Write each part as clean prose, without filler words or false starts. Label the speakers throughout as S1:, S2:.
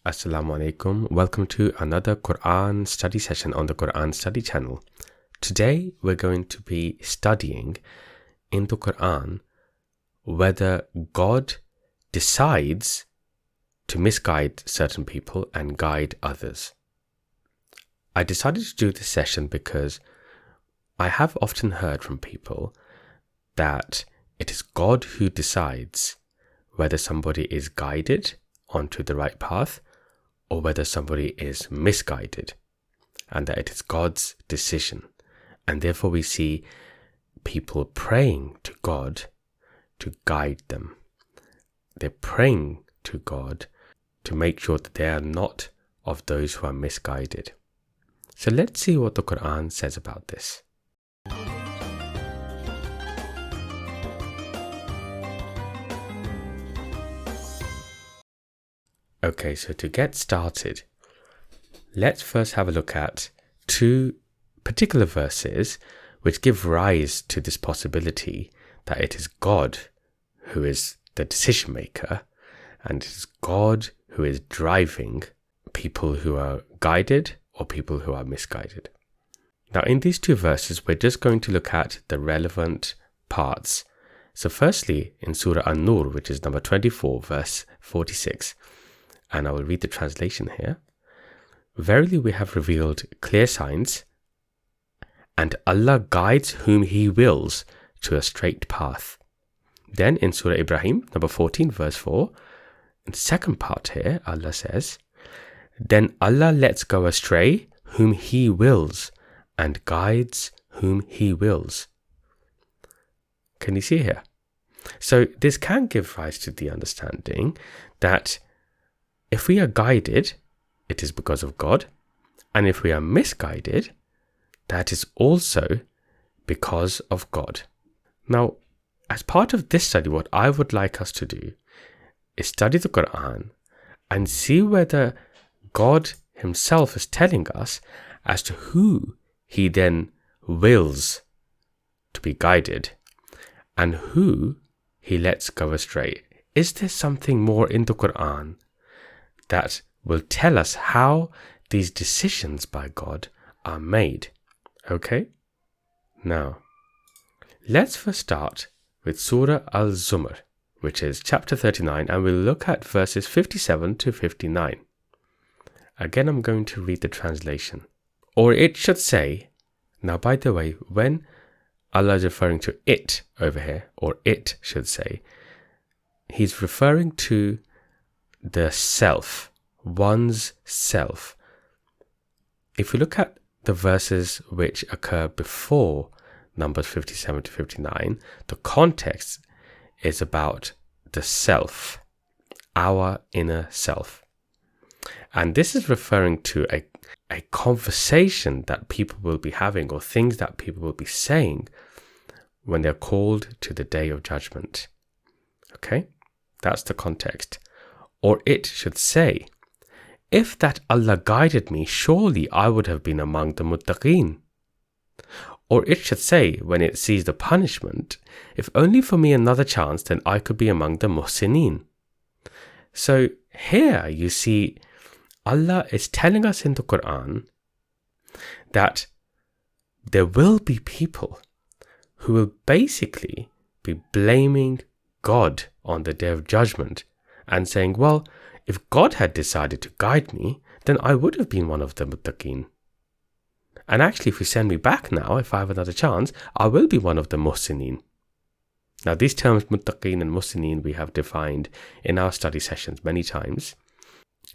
S1: Assalamu alaikum. Welcome to another Qur'an study session on the Qur'an Study channel. Today we're going to be studying in the Qur'an whether God decides to misguide certain people and guide others. I decided to do this session because I have often heard from people that it is God who decides whether somebody is guided onto the right path or whether somebody is misguided, and that it is God's decision. And therefore we see people praying to God to guide them. They're praying to God to make sure that they are not of those who are misguided. So let's see what the Quran says about this. Okay, so to get started, let's first have a look at two particular verses which give rise to this possibility that it is God who is the decision maker and it is God who is driving people who are guided or people who are misguided. Now, in these two verses, we're just going to look at the relevant parts. So firstly, in Surah An-Nur, which is number 24, verse 46, and I will read the translation here. Verily we have revealed clear signs, and Allah guides whom He wills to a straight path. Then in Surah Ibrahim, number 14, verse 4, in the second part here, Allah says, Then Allah lets go astray whom He wills, and guides whom He wills. Can you see here? So this can give rise to the understanding that if we are guided, it is because of God, and if we are misguided, that is also because of God. Now, as part of this study, what I would like us to do is study the Quran and see whether God Himself is telling us as to who He then wills to be guided and who He lets go astray. Is there something more in the Quran that will tell us how these decisions by God are made? Okay? Now, let's first start with Surah Al-Zumar, which is chapter 39, and we'll look at verses 57 to 59. Again, I'm going to read the translation. Or it should say, now by the way, when Allah is referring to it over here, or it should say, He's referring to the self, one's self. If we look at the verses which occur before Numbers 57 to 59, the context is about the self, our inner self. And this is referring to a conversation that people will be having or things that people will be saying when they're called to the day of judgment. Okay? That's the context. Or it should say, if that Allah guided me, surely I would have been among the muttaqeen. Or it should say, when it sees the punishment, if only for me another chance, then I could be among the muhsineen. So here you see Allah is telling us in the Quran that there will be people who will basically be blaming God on the day of judgment and saying, well, if God had decided to guide me, then I would have been one of the muttaqeen. And actually, if you send me back now, if I have another chance, I will be one of the muhsineen. Now, these terms, muttaqeen and muhsineen, we have defined in our study sessions many times.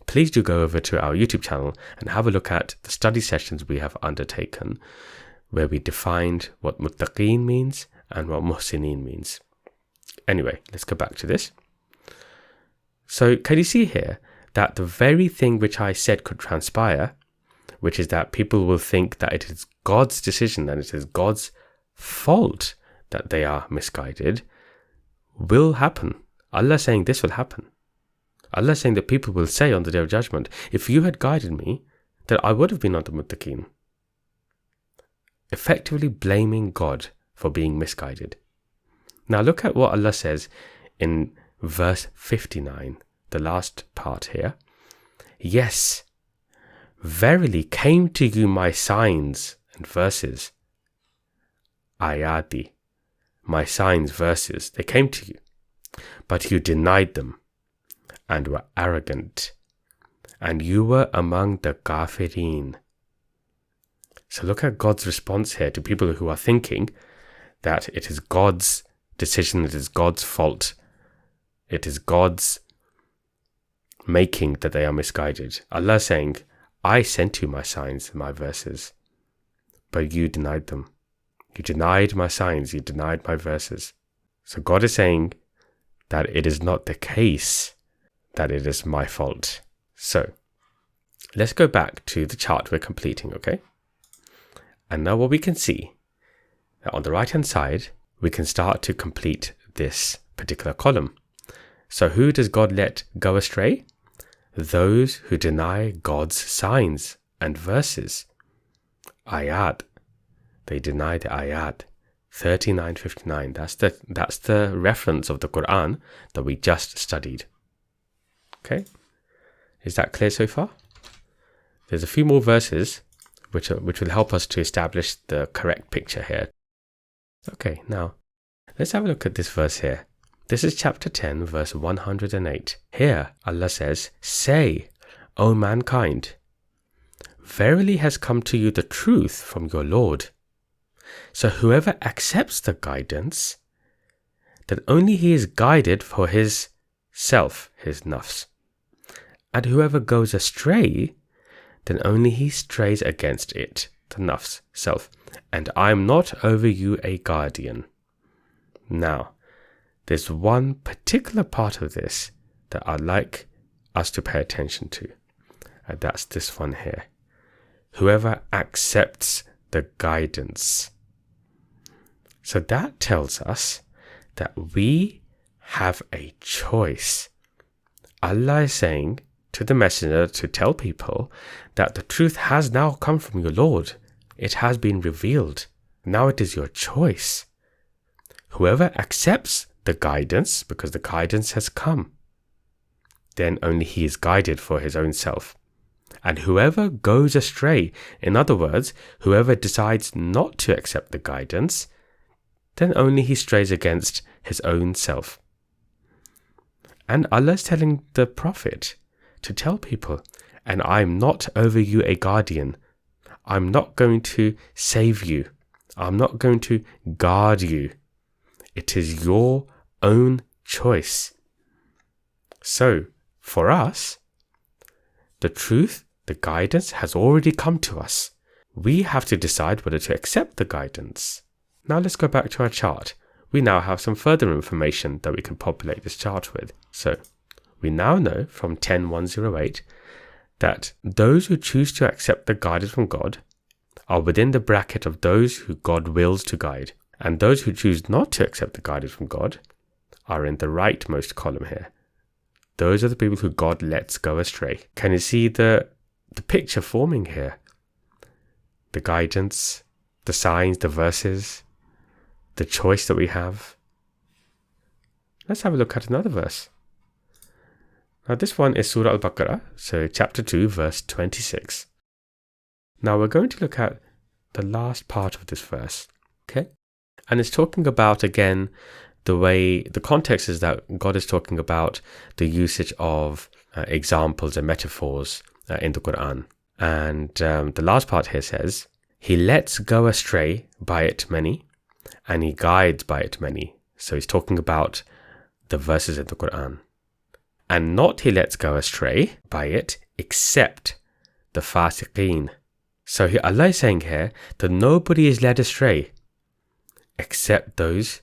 S1: Please do go over to our YouTube channel and have a look at the study sessions we have undertaken, where we defined what muttaqeen means and what muhsineen means. Anyway, let's go back to this. So can you see here that the very thing which I said could transpire, which is that people will think that it is God's decision and it is God's fault that they are misguided, will happen. Allah saying this will happen. Allah saying that people will say on the day of judgment, if you had guided me, then I would have been on the muttaqeen. Effectively blaming God for being misguided. Now look at what Allah says in verse 59, the last part here. Yes, verily came to you my signs and verses. Ayati, my signs, verses, they came to you, but you denied them and were arrogant, and you were among the kafirin. So look at God's response here to people who are thinking that it is God's decision, it is God's fault, it is God's making that they are misguided. Allah saying, I sent you my signs, my verses, but you denied them. You denied my signs, you denied my verses. So God is saying that it is not the case that it is my fault. So let's go back to the chart we're completing, okay? And now what we can see, that on the right hand side, we can start to complete this particular column. So who does God let go astray? Those who deny God's signs and verses. Ayat. They deny the ayat. 39:59. That's the reference of the Quran that we just studied. Okay? Is that clear so far? There's a few more verses which will help us to establish the correct picture here. Okay, now let's have a look at this verse here. This is chapter 10, verse 108. Here, Allah says, Say, O mankind, verily has come to you the truth from your Lord. So whoever accepts the guidance, then only he is guided for his self, his nafs. And whoever goes astray, then only he strays against it, the nafs, self. And I am not over you a guardian. Now, there's one particular part of this that I'd like us to pay attention to. And that's this one here. Whoever accepts the guidance. So that tells us that we have a choice. Allah is saying to the messenger to tell people that the truth has now come from your Lord. It has been revealed. Now it is your choice. Whoever accepts the guidance, because the guidance has come, then only he is guided for his own self. And whoever goes astray, in other words, whoever decides not to accept the guidance, then only he strays against his own self. And Allah is telling the Prophet to tell people, and I'm not over you a guardian. I'm not going to save you. I'm not going to guard you. It is your own choice. So, for us, the truth, the guidance has already come to us. We have to decide whether to accept the guidance. Now let's go back to our chart. We now have some further information that we can populate this chart with. So, we now know from 10.108 that those who choose to accept the guidance from God are within the bracket of those who God wills to guide. And those who choose not to accept the guidance from God are in the rightmost column here. Those are the people who God lets go astray. Can you see the picture forming here? The guidance, the signs, the verses, the choice that we have. Let's have a look at another verse. Now this one is Surah Al-Baqarah, so chapter 2, verse 26. Now we're going to look at the last part of this verse, okay? And it's talking about, again, the context is that God is talking about the usage of examples and metaphors in the Quran. And the last part here says, He lets go astray by it many, and He guides by it many. So he's talking about the verses in the Quran. And not He lets go astray by it, except the fasiqeen. So Allah is saying here that nobody is led astray except those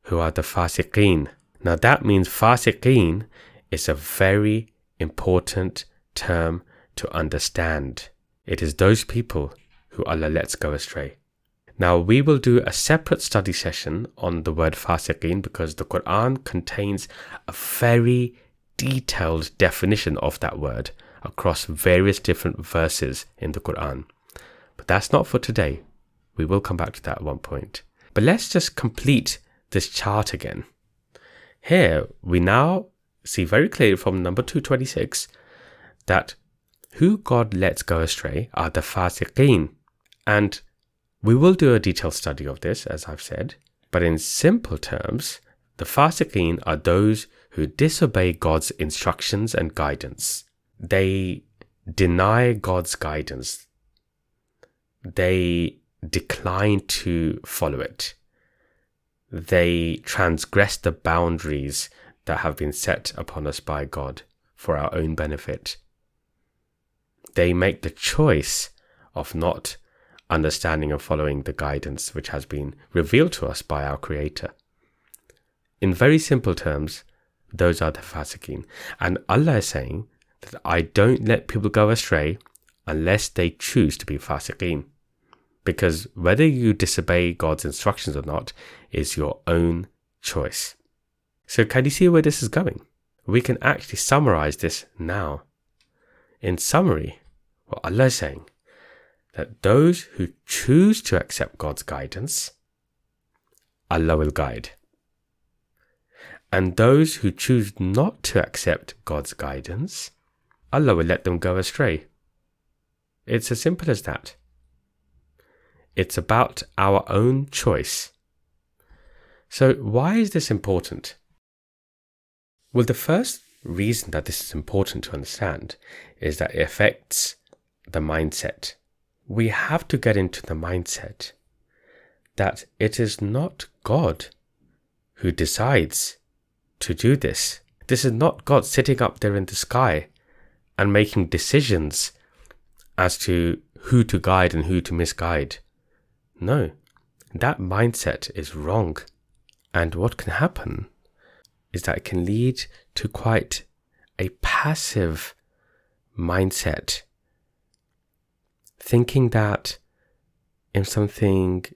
S1: who are the fasiqeen. Now that means fasiqeen is a very important term to understand. It is those people who Allah lets go astray. Now we will do a separate study session on the word fasiqeen because the Quran contains a very detailed definition of that word across various different verses in the Quran. But that's not for today. We will come back to that at one point. But let's just complete this chart again. Here we now see very clearly from number 226 that who God lets go astray are the fasiqeen. And we will do a detailed study of this, as I've said. But in simple terms, the fasiqeen are those who disobey God's instructions and guidance. They deny God's guidance. They decline to follow it. They transgress the boundaries that have been set upon us by God for our own benefit. They make the choice of not understanding and following the guidance which has been revealed to us by our Creator. In very simple terms, those are the fasiqeen. And Allah is saying that I don't let people go astray unless they choose to be fasiqeen. Because whether you disobey God's instructions or not is your own choice. So can you see where this is going? We can actually summarize this now. In summary, what Allah is saying, that those who choose to accept God's guidance, Allah will guide. And those who choose not to accept God's guidance, Allah will let them go astray. It's as simple as that. It's about our own choice. So why is this important? Well, the first reason that this is important to understand is that it affects the mindset. We have to get into the mindset that it is not God who decides to do this. This is not God sitting up there in the sky and making decisions as to who to guide and who to misguide. No, that mindset is wrong. And what can happen is that it can lead to quite a passive mindset. Thinking that if something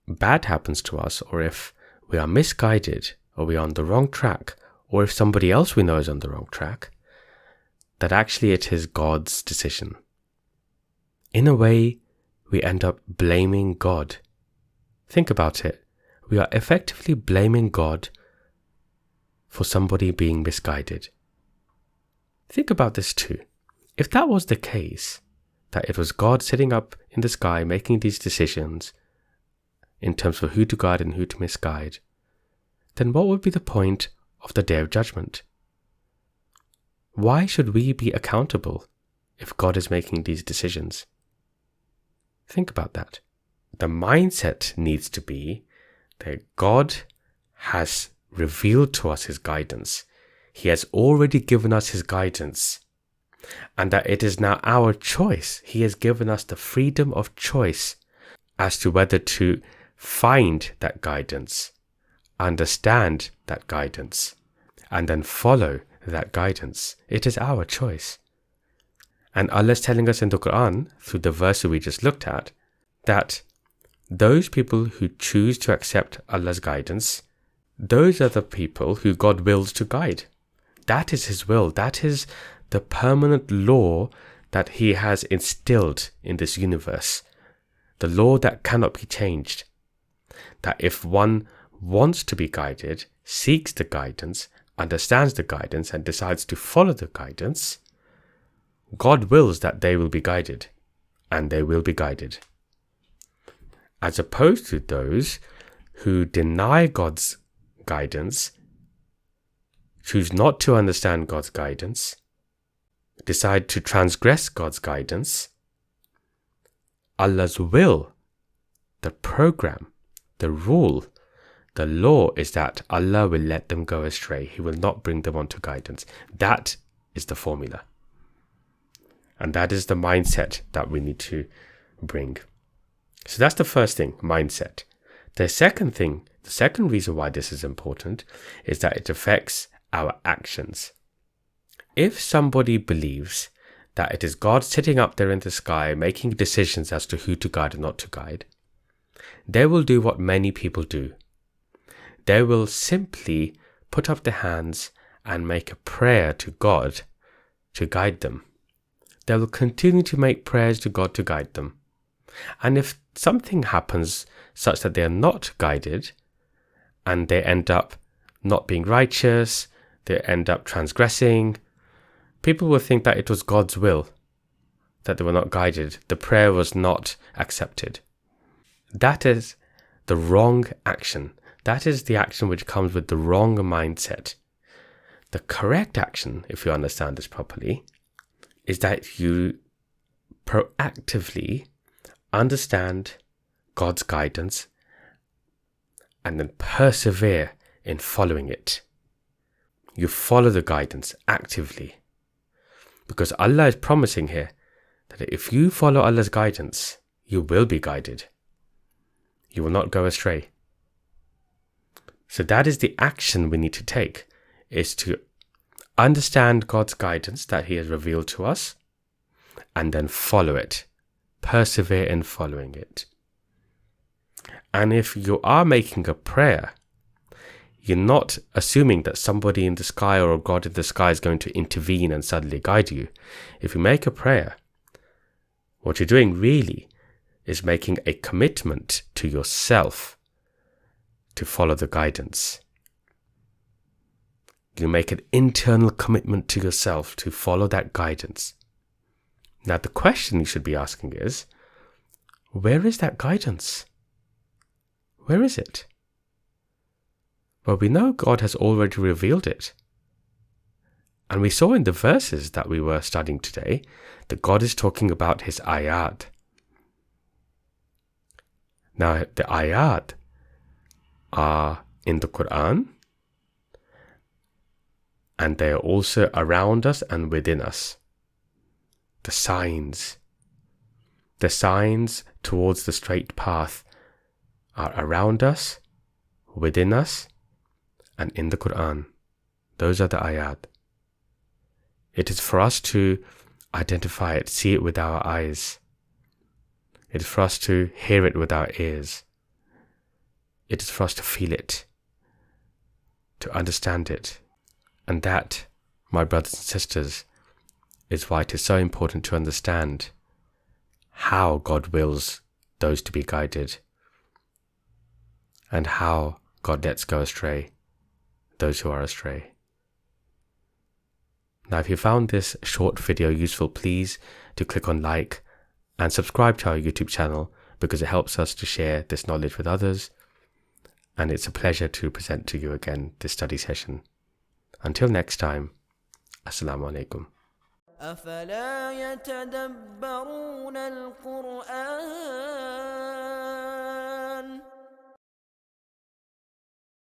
S1: bad happens to us, or if we are misguided, or we are on the wrong track, or if somebody else we know is on the wrong track, that actually it is God's decision. In a way, we end up blaming God. Think about it. We are effectively blaming God for somebody being misguided. Think about this too. If that was the case, that it was God sitting up in the sky making these decisions in terms of who to guide and who to misguide, then what would be the point of the Day of Judgment? Why should we be accountable if God is making these decisions? Think about that. The mindset needs to be that God has revealed to us His guidance. He has already given us His guidance. And that it is now our choice. He has given us the freedom of choice as to whether to find that guidance, understand that guidance, and then follow that guidance. It is our choice. And Allah is telling us in the Quran, through the verse we just looked at, that those people who choose to accept Allah's guidance, those are the people who God wills to guide. That is His will. That is the permanent law that He has instilled in this universe. The law that cannot be changed. That if one wants to be guided, seeks the guidance, understands the guidance, and decides to follow the guidance, God wills that they will be guided. And they will be guided. As opposed to those who deny God's guidance, choose not to understand God's guidance, decide to transgress God's guidance, Allah's will, the program, the rule, the law is that Allah will let them go astray. He will not bring them onto guidance. That is the formula. And that is the mindset that we need to bring. So that's the first thing, mindset. The second thing, the second reason why this is important is that it affects our actions. If somebody believes that it is God sitting up there in the sky making decisions as to who to guide and not to guide, they will do what many people do. They will simply put up their hands and make a prayer to God to guide them. They will continue to make prayers to God to guide them. And if something happens such that they are not guided, and they end up not being righteous, they end up transgressing, people will think that it was God's will. that they were not guided, the prayer was not accepted. That is the wrong action. That is the action which comes with the wrong mindset. The correct action, if you understand this properly, is that you proactively understand God's guidance and then persevere in following it. You follow the guidance actively. Because Allah is promising here that if you follow Allah's guidance, you will be guided. You will not go astray. So that is the action we need to take, is to understand God's guidance that He has revealed to us and then follow it. Persevere in following it. And if you are making a prayer, you're not assuming that somebody in the sky or a God in the sky is going to intervene and suddenly guide you. If you make a prayer, what you're doing really is making a commitment to yourself to follow the guidance. You make an internal commitment to yourself to follow that guidance. Now, the question you should be asking is, where is that guidance? Where is it? Well, we know God has already revealed it. And we saw in the verses that we were studying today that God is talking about His ayat. Now, the ayat are in the Qur'an, and they are also around us and within us. The signs towards the straight path are around us, within us, and in the Qur'an. Those are the ayat. It is for us to identify it, see it with our eyes. It is for us to hear it with our ears. It is for us to feel it, to understand it. And that, my brothers and sisters, is why it is so important to understand how God wills those to be guided and how God lets go astray those who are astray. Now, if you found this short video useful, please do click on like and subscribe to our YouTube channel, because it helps us to share this knowledge with others. And it's a pleasure to present to you again this study session. Until next time, Assalamu alaikum.
S2: أفلا يتدبرون القرآن